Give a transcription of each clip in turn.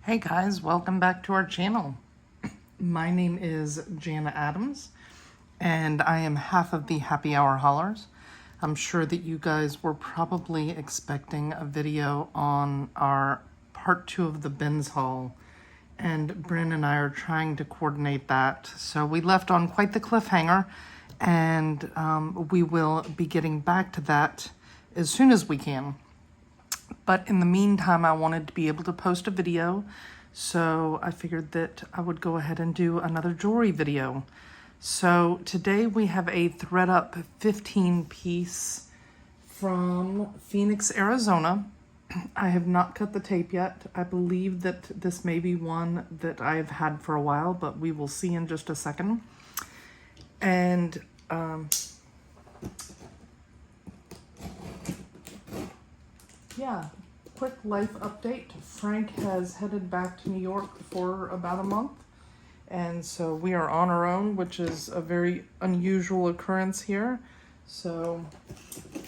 Hey guys, welcome back to our channel. My name is Jana Adams and I am half of the Happy Hour Haulers. I'm sure that you guys were probably expecting a video on our part 2 of the bins haul, and Bryn and I are trying to coordinate that. So we left on quite the cliffhanger, and we will be getting back to that as soon as we can. But in the meantime, I wanted to be able to post a video, so I figured that I would go ahead and do another jewelry video. So today we have a ThredUP 15-piece from Phoenix, Arizona. I have not cut the tape yet. I believe that this may be one that I've had for a while, but we will see in just a second. And yeah, quick life update. Frank has headed back to New York for about a month, and so we are on our own, which is a very unusual occurrence here. So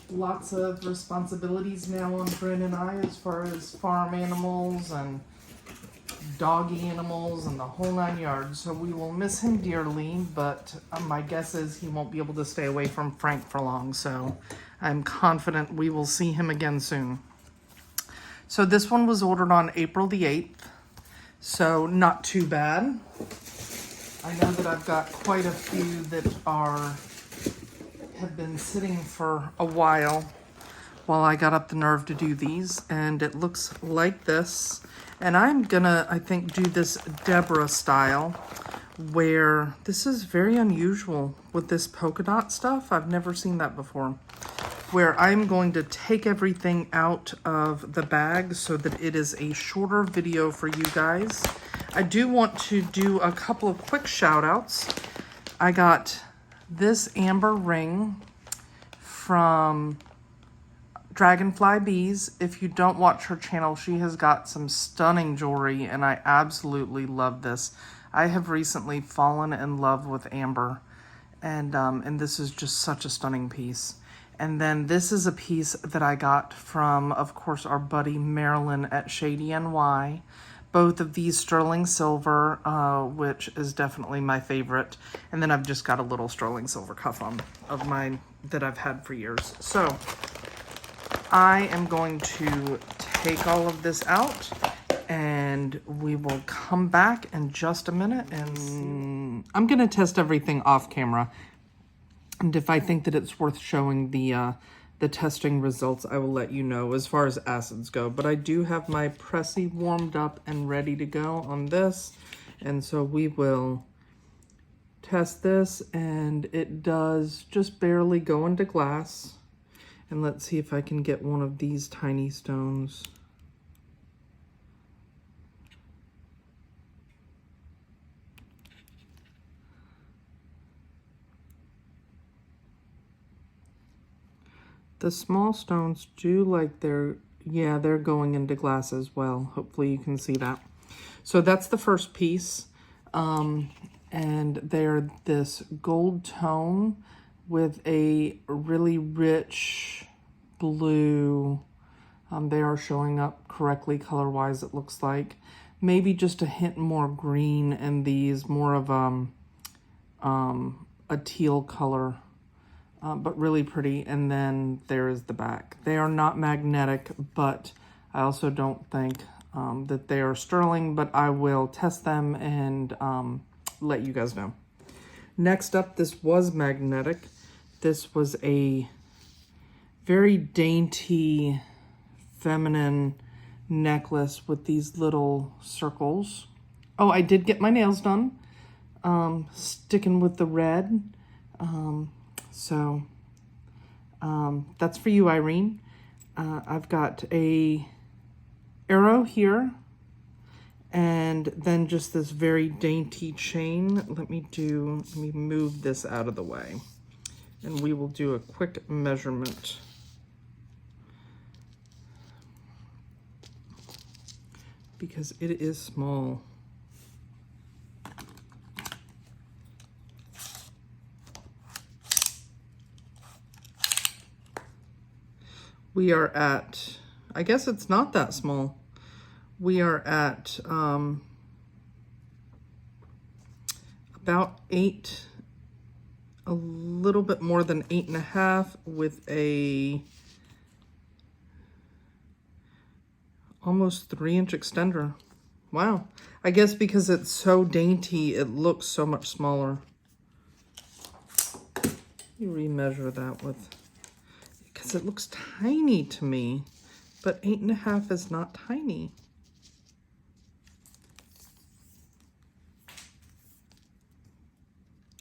lots of responsibilities now on Bryn and I as far as farm animals and doggy animals and the whole 9 yards. So we will miss him dearly, but my guess is he won't be able to stay away from Frank for long, so I'm confident we will see him again soon. So this one was ordered on April the 8th, so not too bad. I know that I've got quite a few that have been sitting for a while I got up the nerve to do these, and it looks like this. And I'm gonna, I think, do this Deborah style, where this is very unusual with this polka dot stuff. I've never seen that before. Where I'm going to take everything out of the bag so that it is a shorter video for you guys. I do want to do a couple of quick shout outs. I got this amber ring from Dragonfly Bees. If you don't watch her channel, she has got some stunning jewelry, and I absolutely love this. I have recently fallen in love with amber, and this is just such a stunning piece. And then this is a piece that I got from, of course, our buddy Marilyn at Shady NY. Both of these sterling silver, which is definitely my favorite. And then I've just got a little sterling silver cuff on of mine that I've had for years. So I am going to take all of this out, and we will come back in just a minute. And I'm going to test everything off camera. And if I think that it's worth showing the testing results, I will let you know as far as acids go. But I do have my Pressy warmed up and ready to go on this. And so we will test this, and it does just barely go into glass. And let's see if I can get one of these tiny stones. The small stones do like they're going into glass as well. Hopefully you can see that. So that's the first piece. And they're this gold tone with a really rich blue. They are showing up correctly color-wise, it looks like. Maybe just a hint more green, and these more of a teal color. But really pretty. And then there is the back. They are not magnetic, but I also don't think that they are sterling, but I will test them and let you guys know. Next up, this was magnetic. This was a very dainty, feminine necklace with these little circles. Oh, I did get my nails done, sticking with the red. So that's for you, Irene. I've got a arrow here, and then just this very dainty chain. Let me move this out of the way, and we will do a quick measurement. Because it is small. We are at, I guess it's not that small. We are at about 8, a little bit more than 8.5 with a almost 3-inch extender. Wow. I guess because it's so dainty, it looks so much smaller. You remeasure that with, because it looks tiny to me, but 8.5 is not tiny.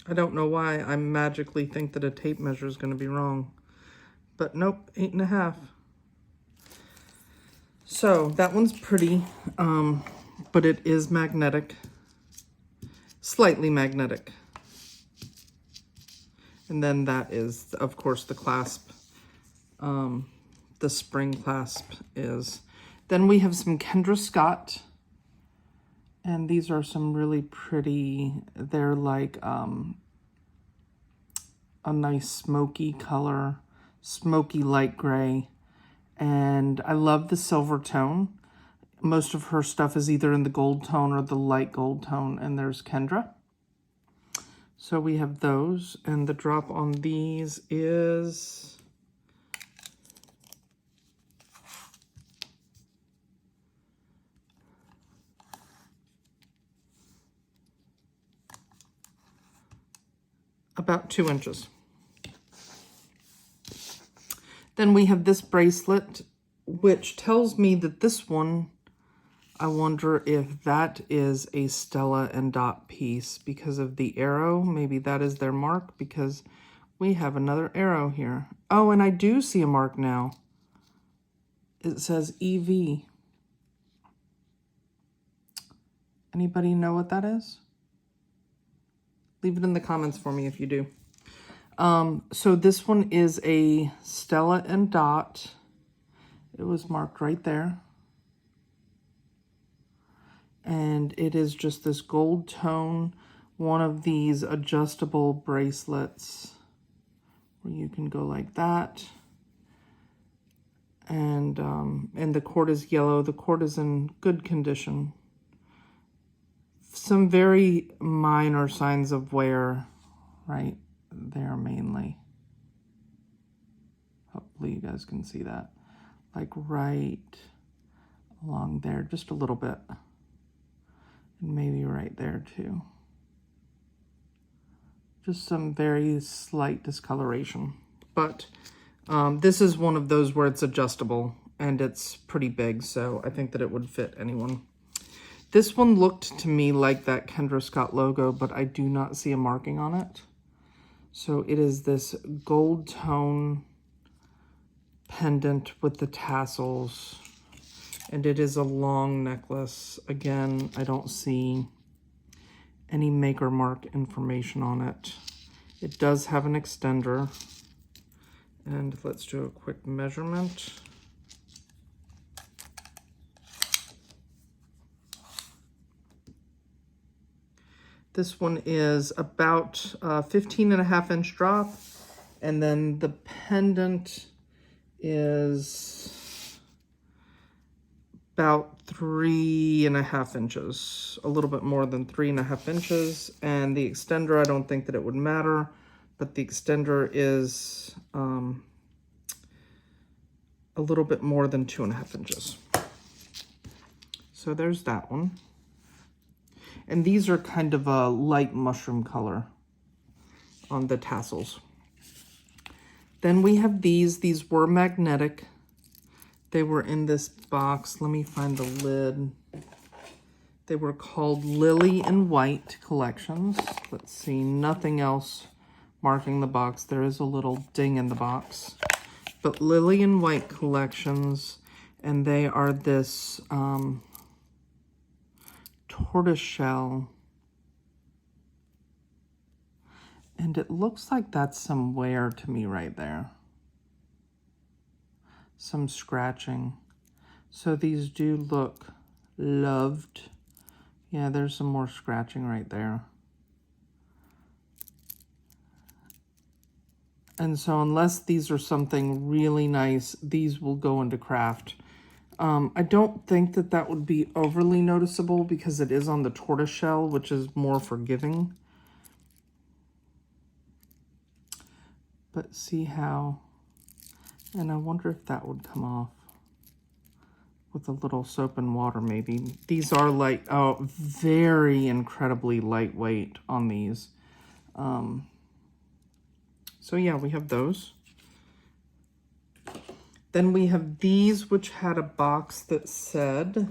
I don't know why I magically think that a tape measure is going to be wrong, but nope, 8.5. So that one's pretty, but it is magnetic, slightly magnetic. And then that is, of course, the clasp, the spring clasp is. Then we have some Kendra Scott, and these are some really pretty, they're like a nice smoky color, smoky light gray. And I love the silver tone. Most of her stuff is either in the gold tone or the light gold tone, and there's Kendra. So we have those, and the drop on these is about 2 inches. Then we have this bracelet, which tells me that this one, I wonder if that is a Stella and Dot piece because of the arrow. Maybe that is their mark because we have another arrow here. Oh, and I do see a mark now. It says EV. Anybody know what that is? Leave it in the comments for me if you do. So this one is a Stella and Dot. It was marked right there. And it is just this gold tone, one of these adjustable bracelets where you can go like that. And the cord is yellow. The cord is in good condition. Some very minor signs of wear right there mainly. Hopefully you guys can see that. Like right along there, just a little bit. And maybe right there too. Just some very slight discoloration. But this is one of those where it's adjustable and it's pretty big, so I think that it would fit anyone. This one looked to me like that Kendra Scott logo, but I do not see a marking on it. So it is this gold tone pendant with the tassels, and it is a long necklace. Again, I don't see any maker mark information on it. It does have an extender, and let's do a quick measurement. This one is about 15.5-inch drop, and then the pendant is about 3.5 inches, a little bit more than 3.5 inches. And the extender, I don't think that it would matter, but the extender is a little bit more than 2.5 inches. So there's that one. And these are kind of a light mushroom color on the tassels. Then we have these. These were magnetic. They were in this box. Let me find the lid. They were called Lily and White collections. Let's see, nothing else marking the box. There is a little ding in the box. But Lily and White collections, and they are this tortoise shell. And it looks like that's some wear to me right there. Some scratching. So these do look loved. Yeah, there's some more scratching right there. And so unless these are something really nice, these will go into craft. I don't think that that would be overly noticeable because it is on the tortoise shell, which is more forgiving. But see how, and I wonder if that would come off with a little soap and water maybe. These are light, oh, very incredibly lightweight on these. So yeah, we have those. Then we have these, which had a box that said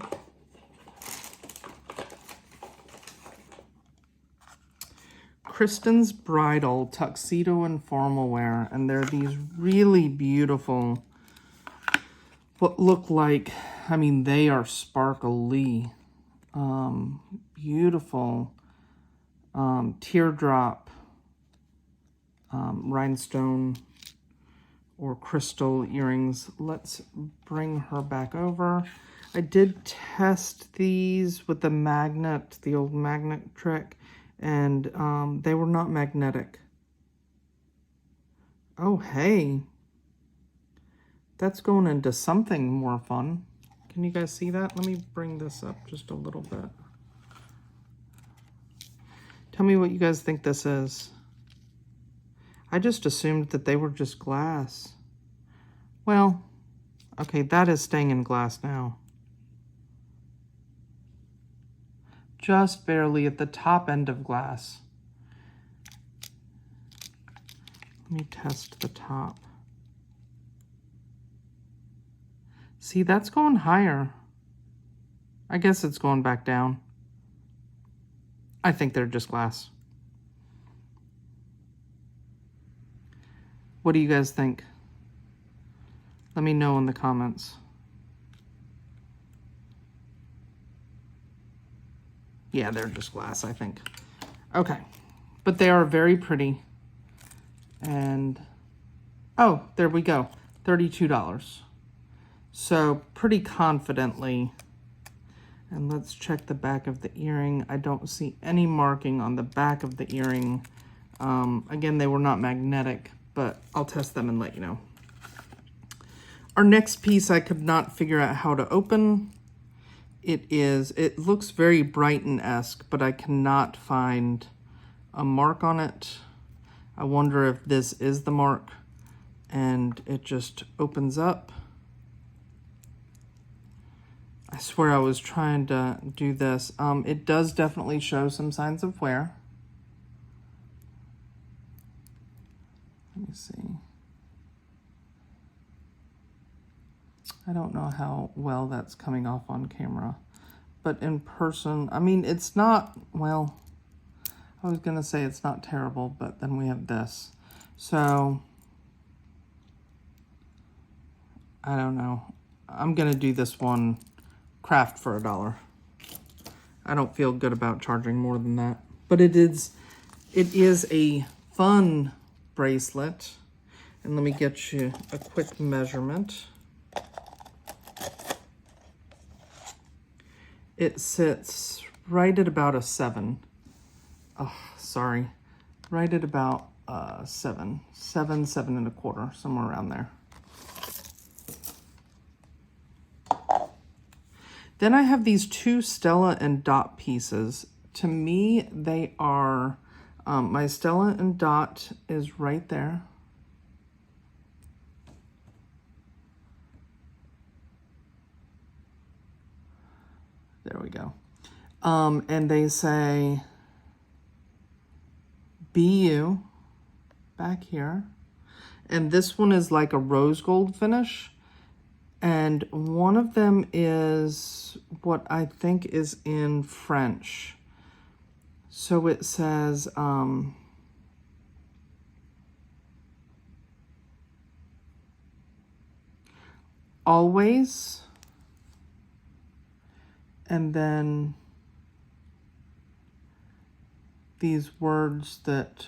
Kristen's Bridal Tuxedo and Formal Wear. And they're these really beautiful, what look like, I mean, they are sparkly, beautiful teardrop rhinestone or crystal earrings. Let's bring her back over. I did test these with the magnet, the old magnet trick, and they were not magnetic. Oh, hey. That's going into something more fun. Can you guys see that? Let me bring this up just a little bit. Tell me what you guys think this is. I just assumed that they were just glass. Well, okay, that is staying in glass now. Just barely at the top end of glass. Let me test the top. See, that's going higher. I guess it's going back down. I think they're just glass. What do you guys think? Let me know in the comments. Yeah, they're just glass, I think. Okay, but they are very pretty. And, oh, there we go, $32. So pretty confidently, and let's check the back of the earring. I don't see any marking on the back of the earring. Again, they were not magnetic, but I'll test them and let you know. Our next piece I could not figure out how to open. It looks very Brighton-esque, but I cannot find a mark on it. I wonder if this is the mark, and it just opens up. I swear I was trying to do this. It does definitely show some signs of wear. Let me see. I don't know how well that's coming off on camera, but in person, I mean, it's not, well, I was gonna say it's not terrible, but then we have this. So, I don't know. I'm gonna do this one craft for $1. I don't feel good about charging more than that, but it is a fun bracelet. And let me get you a quick measurement. It sits right at about a 7. Oh, sorry. Right at about 7, 7.25, somewhere around there. Then I have these two Stella and Dot pieces. To me, they are, my Stella and Dot is right there. There we go. And they say BU back here. And this one is like a rose gold finish. And one of them is what I think is in French. So it says, always. And then these words that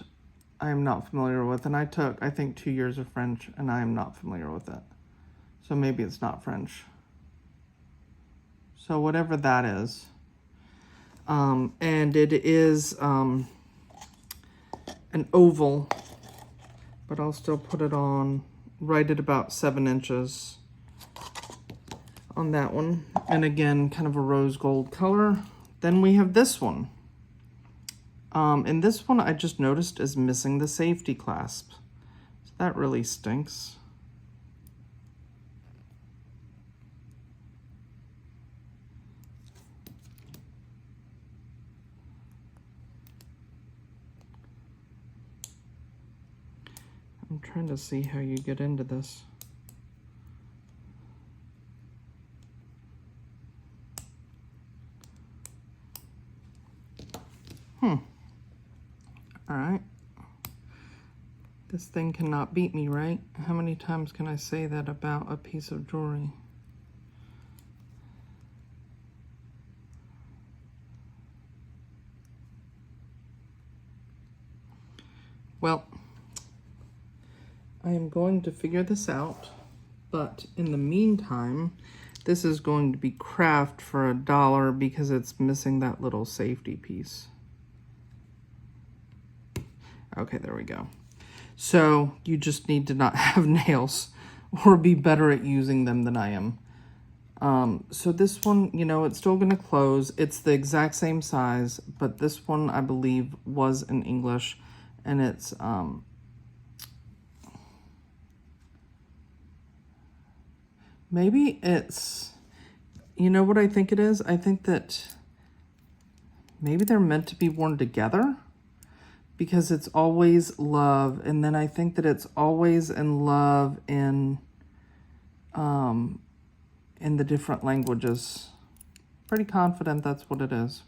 I am not familiar with. And I took, I think, 2 years of French, and I am not familiar with it. So maybe it's not French. So whatever that is. And it is an oval, but I'll still put it on right at about 7 inches. on that one. And again, kind of a rose gold color. Then we have this one. And this one I just noticed is missing the safety clasp. So that really stinks. I'm trying to see how you get into this. All right. This thing cannot beat me, right? How many times can I say that about a piece of jewelry? Well, I am going to figure this out, but in the meantime, this is going to be craft for $1 because it's missing that little safety piece. Okay, there we go. So you just need to not have nails or be better at using them than I am. So this one, you know, it's still gonna close. It's the exact same size, but this one I believe was in English, and it's, maybe it's, you know what I think it is? I think that maybe they're meant to be worn together, because it's always love, and then I think that it's always in love in the different languages. Pretty confident that's what it is.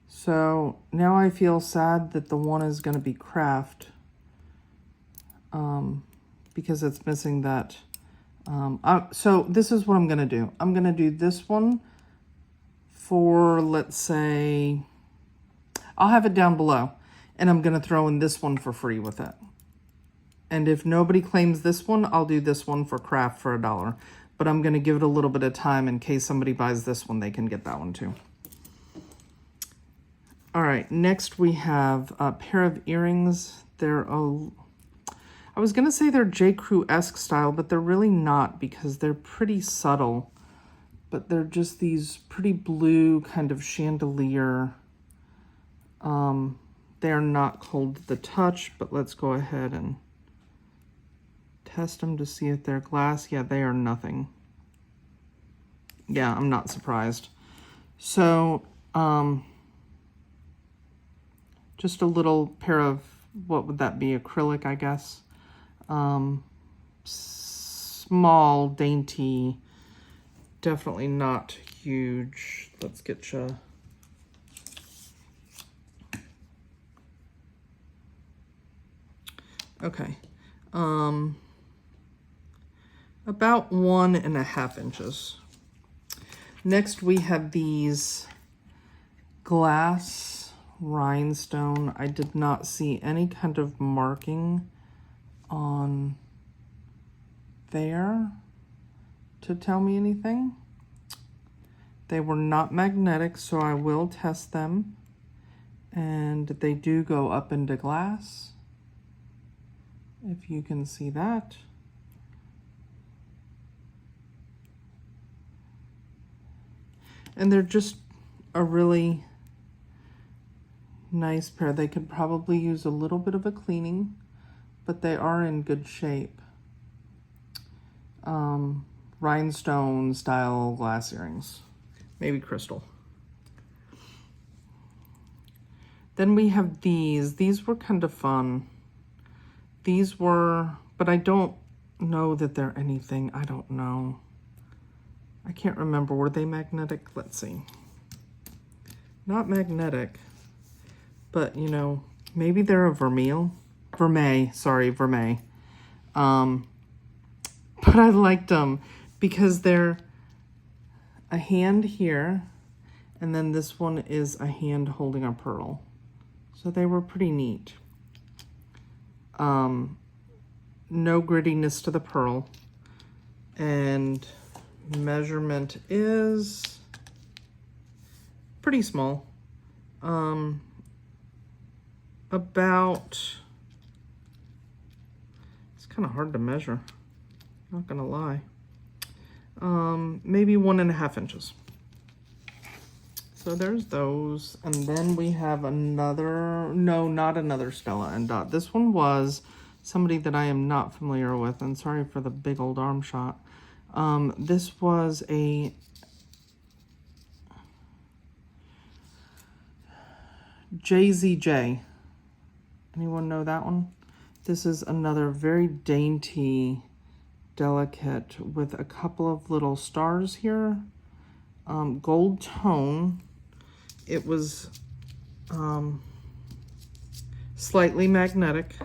So now I feel sad that the one is going to be craft, because it's missing that. So this is what I'm going to do. I'm going to do this one for, let's say, I'll have it down below, and I'm going to throw in this one for free with it. And if nobody claims this one, I'll do this one for craft for $1. But I'm going to give it a little bit of time in case somebody buys this one, they can get that one too. All right, next we have a pair of earrings. They're I was going to say they're J. Crew-esque style, but they're really not because they're pretty subtle. But they're just these pretty blue kind of chandelier. They are not cold to the touch, but let's go ahead and test them to see if they're glass. Yeah, they are nothing. Yeah, I'm not surprised. So, just a little pair of, what would that be, acrylic, I guess. Small, dainty, definitely not huge. Let's get you... Okay, about 1.5 inches. Next we have these glass rhinestone. I did not see any kind of marking on there to tell me anything. They were not magnetic, so I will test them. And they do go up into glass, if you can see that. And they're just a really nice pair. They could probably use a little bit of a cleaning, but they are in good shape. Rhinestone style glass earrings, maybe crystal. Then we have these. These were kind of fun. These were, but I don't know that they're anything. I don't know. I can't remember. Were they magnetic? Let's see. Not magnetic, but you know, maybe they're a vermeil. Vermeil. But I liked them because they're a hand here, and then this one is a hand holding a pearl. So they were pretty neat. No grittiness to the pearl, and measurement is pretty small. About, it's kind of hard to measure, not gonna lie. maybe 1.5 inches. So there's those. And then we have another, no, not another Stella and Dot. This one was somebody that I am not familiar with, and sorry for the big old arm shot. This was a JZJ. Anyone know that one? This is another very dainty, delicate with a couple of little stars here. Gold tone. It was slightly magnetic.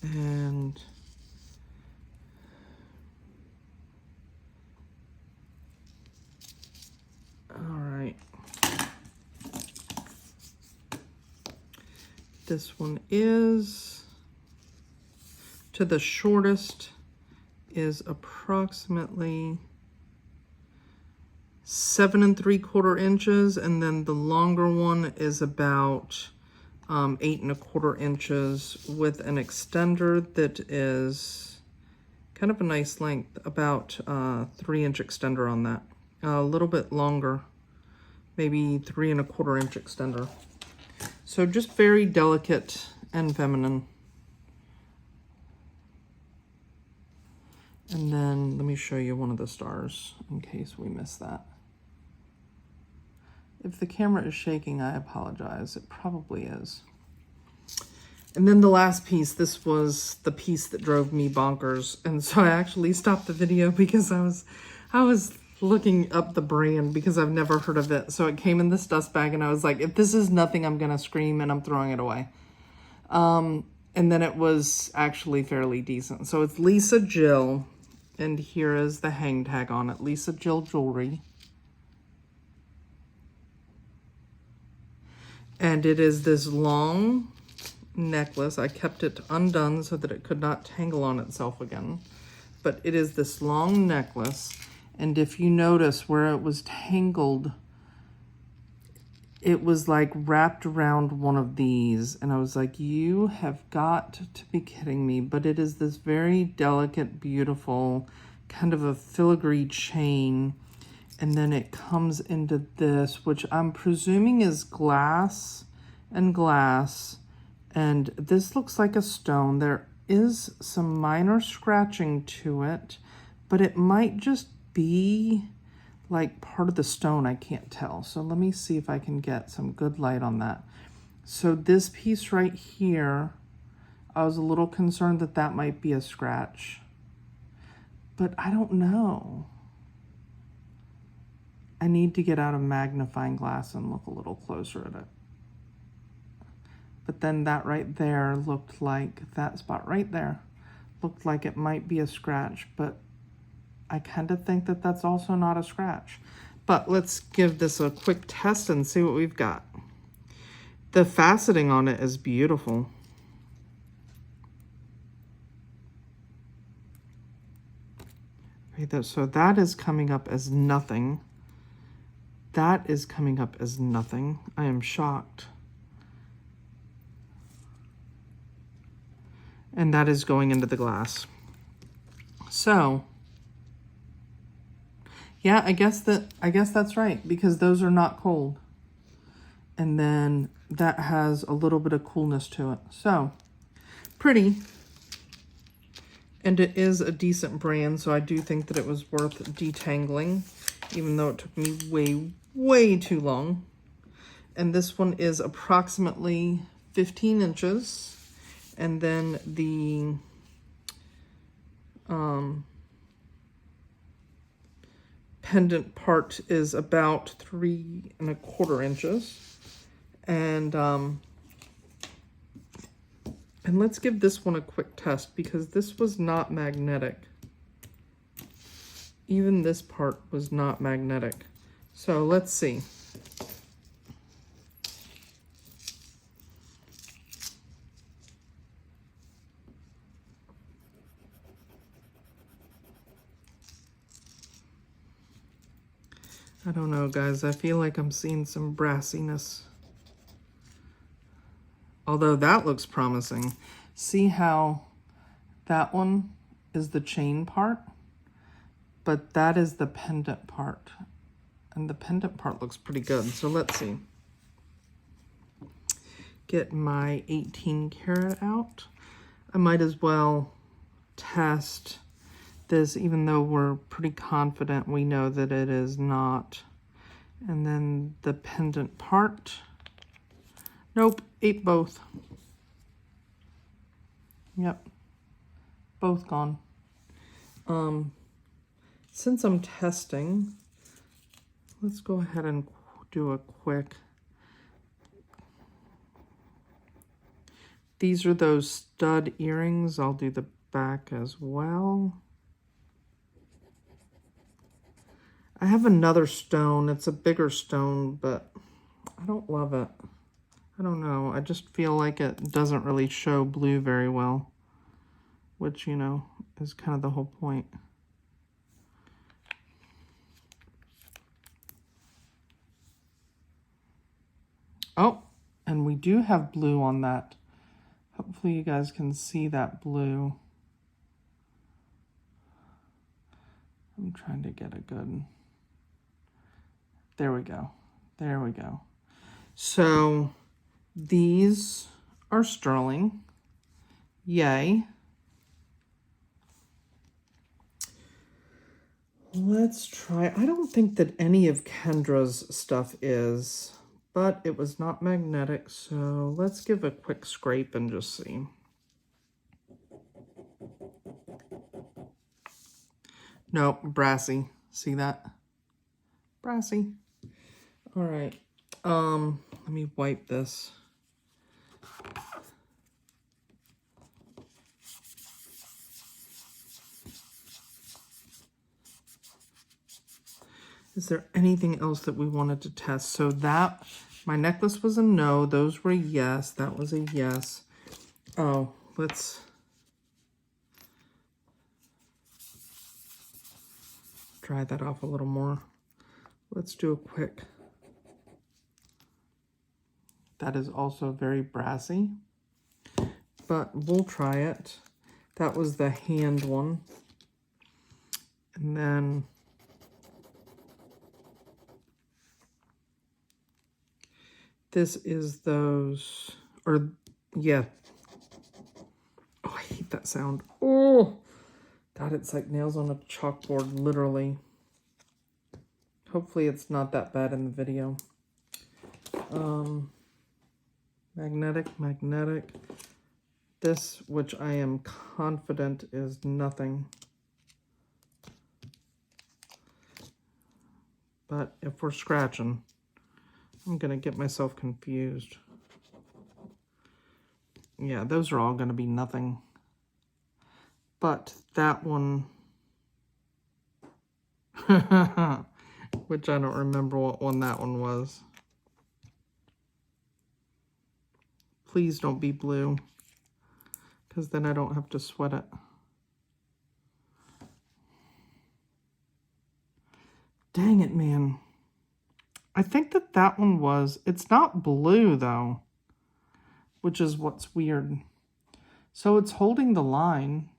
And all right. This one is, to the shortest, is approximately 7 3/4 inches, and then the longer one is about 8 1/4 inches with an extender that is kind of a nice length, about 3-inch extender on that. A little bit longer, maybe 3 1/4 inch extender. So just very delicate and feminine. And then let me show you one of the stars in case we miss that. If the camera is shaking, I apologize. It probably is. And then the last piece, this was the piece that drove me bonkers. And so I actually stopped the video because I was looking up the brand because I've never heard of it. So it came in this dust bag and I was like, if this is nothing, I'm gonna scream and I'm throwing it away. And then it was actually fairly decent. So it's Lisa Jill, and here is the hang tag on it. Lisa Jill Jewelry. And it is this long necklace. I kept it undone so that it could not tangle on itself again. But it is this long necklace. And if you notice where it was tangled, it was like wrapped around one of these. And I was like, you have got to be kidding me. But it is this very delicate, beautiful, kind of a filigree chain. And then it comes into this, which I'm presuming is glass and glass. And this looks like a stone. There is some minor scratching to it, but it might just be like part of the stone. I can't tell. So let me see if I can get some good light on that. So this piece right here, I was a little concerned that that might be a scratch, but I don't know. I need to get out a magnifying glass and look a little closer at it. But then that right there looked like, that spot right there, looked like it might be a scratch, but I kind of think that that's also not a scratch. But let's give this a quick test and see what we've got. The faceting on it is beautiful. Okay, so that is coming up as nothing. That is coming up as nothing. I am shocked. And that is going into the glass. So, yeah, I guess that's right, because those are not cold. And then that has a little bit of coolness to it. So, pretty. And it is a decent brand, so I do think that it was worth detangling, even though it took me way too long. And this one is approximately 15 inches. And then the pendant part is about 3 1/4 inches. And let's give this one a quick test, because this was not magnetic. Even this part was not magnetic. So let's see. I don't know, guys. I feel like I'm seeing some brassiness. Although that looks promising. See how that one is the chain part, but that is the pendant part. And the pendant part looks pretty good. So let's see. Get my 18 karat out. I might as well test this, even though we're pretty confident we know that it is not. And then the pendant part. Nope, ate both. Yep, both gone. Since I'm testing, let's go ahead and do a quick. These are those stud earrings. I'll do the back as well. I have another stone. It's a bigger stone, but I don't love it. I don't know. I just feel like it doesn't really show blue very well, which, you know, is kind of the whole point. Oh, and we do have blue on that. Hopefully you guys can see that blue. I'm trying to get a good... There we go. There we go. So these are sterling. Yay. Let's try. I don't think that any of Kendra's stuff is, but it was not magnetic. So let's give a quick scrape and just see. Nope, brassy. See that? Brassy. All right. Let me wipe this. Is there anything else that we wanted to test? So that, my necklace was a no. Those were yes. That was a yes. Oh, let's dry that off a little more. Let's do a quick. That is also very brassy, but we'll try it. That was the hand one. And then this is those, or yeah. Oh, I hate that sound. Oh, God, it's like nails on a chalkboard, literally. Hopefully it's not that bad in the video. Magnetic. This, which I am confident is nothing. But if we're scratching, I'm gonna get myself confused. Yeah, those are all gonna be nothing. But that one, which I don't remember what one that one was. Please don't be blue, because then I don't have to sweat it. Dang it, man. I think that that one was, it's not blue though, which is what's weird. So it's holding the line,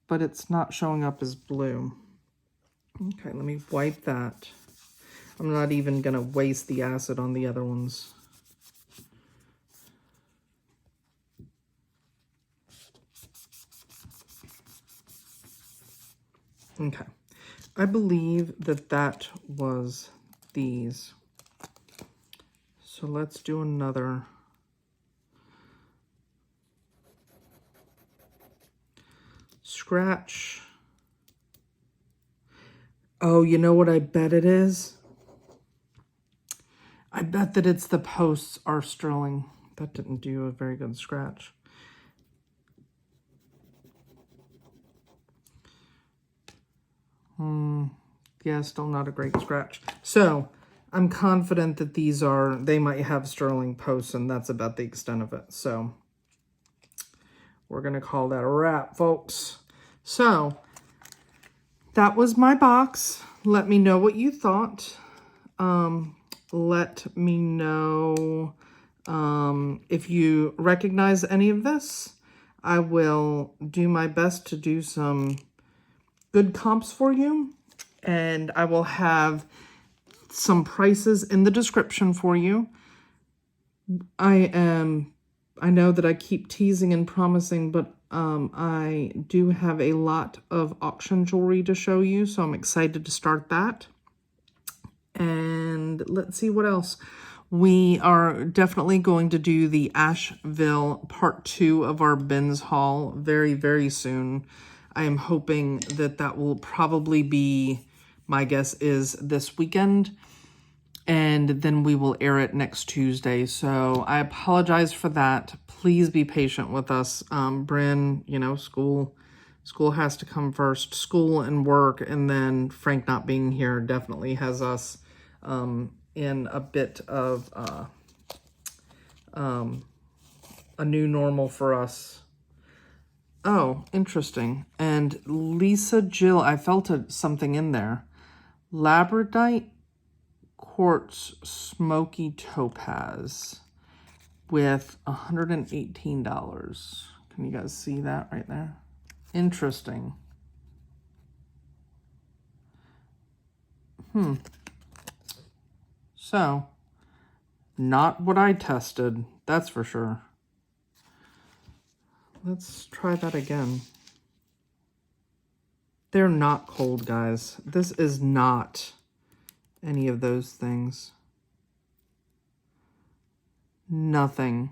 but it's not showing up as blue. Okay, let me wipe that. I'm not even gonna waste the acid on the other ones. Okay, I believe that that was these. So let's do another. Scratch. Oh, you know what I bet it is? I bet that it's the posts are sterling. That didn't do a very good scratch. Yeah, still not a great scratch. So I'm confident that these are, they might have sterling posts, and that's about the extent of it. So we're going to call that a wrap, folks. So that was my box. Let me know what you thought. Let me know if you recognize any of this. I will do my best to do some good comps for you, and I will have some prices in the description for you. I know that I keep teasing and promising, but I do have a lot of auction jewelry to show you, so I'm excited to start that. And let's see what else. We are definitely going to do the Asheville part 2 of our bins haul very, very soon. I am hoping that that will probably be, my guess is this weekend, and then we will air it next Tuesday. So I apologize for that. Please be patient with us. Bryn, you know, school has to come first. School and work, and then Frank not being here definitely has us in a bit of a new normal for us. Oh, interesting. And Lisa Jill, I felt something in there. Labradorite Quartz Smoky Topaz with $118. Can you guys see that right there? Interesting. So, not what I tested, that's for sure. Let's try that again. They're not cold, guys. This is not any of those things. Nothing.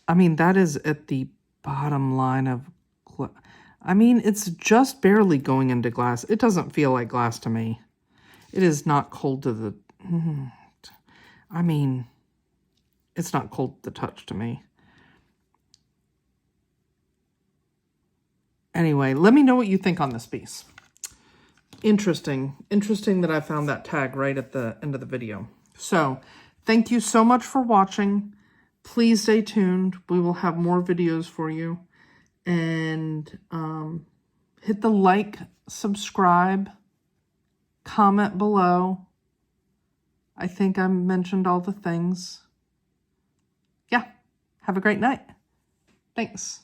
I mean, that is at the bottom line of... I mean, it's just barely going into glass. It doesn't feel like glass to me. It is not cold to the... I mean, it's not cold to the touch to me. Anyway, let me know what you think on this piece. Interesting. Interesting that I found that tag right at the end of the video. So, thank you so much for watching. Please stay tuned. We will have more videos for you. And hit the like, subscribe, comment below. I think I mentioned all the things. Yeah, have a great night. Thanks.